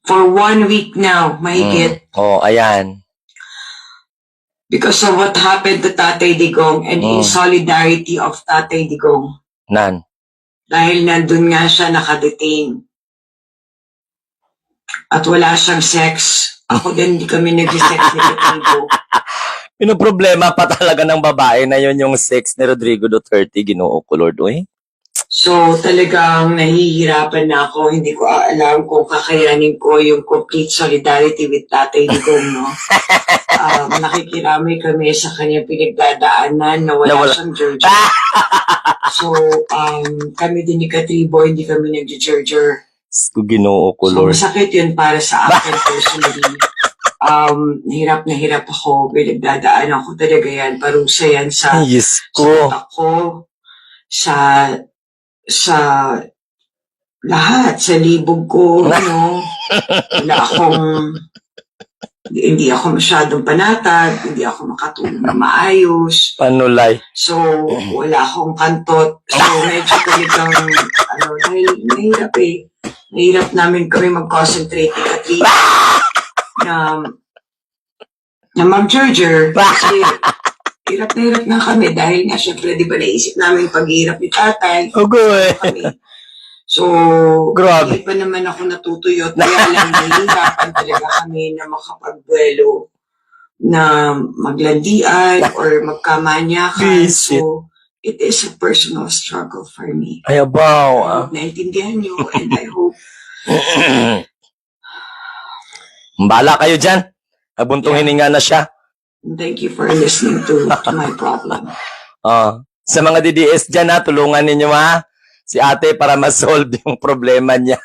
for 1 week now, mahigit. Oh, ayan. Because of what happened to Tatay Digong and in solidarity of Tatay Digong. Nan. Dahil nandun nga siya nakadetain. At wala siyang sex. Ako din, hindi kami nag-sex ni Rodrigo. Pinoproblema pa talaga ng babae na yun yung sex ni Rodrigo Duterte, Ginoo ko, Lord. Uy. So, talagang nahihirapan na ako. Hindi ko alam kung kakayanin ko yung complete solidarity with Tatay Digong, no? Nakikiramay kami sa kanyang pinagdadaanan na wala siyang Georgia. So, kami din ni Katribo, hindi kami nag-Georgia. Ginoo ko, So, Lord. masakit yun para sa akin personally. Na hirap ako. Pinagdadaanan ko talaga yan. Parusa yan sa Yes sa ko. ako, sa lahat, sa libog ko, no? Wala akong, hindi ako masyadong panatag, hindi ako makatulog na maayos. Panulay. So, wala akong kantot. So, medyo talagang, dahil mahirap eh. Mahirap namin kami mag-concentrate ni Katrina na mag-Georgia. Kasi, hirap na hirap na kami dahil nga syempre, di ba naisip namin paghihirap ni tatay. Okay. Kami. So, Grabe. hindi pa naman ako natutuyot. Kaya lang, nahihirapan talaga kami na makapagbuelo na maglandian or magkamanyakan. So, it is a personal struggle for me. Ay, abaw. Naintindihan nyo and I hope Mbala kayo dyan. Abuntong hininga na siya. thank you for listening to my problem. Sa mga DDS dyan, tulungan ninyo, ha? Si ate para ma-solve yung problema niya.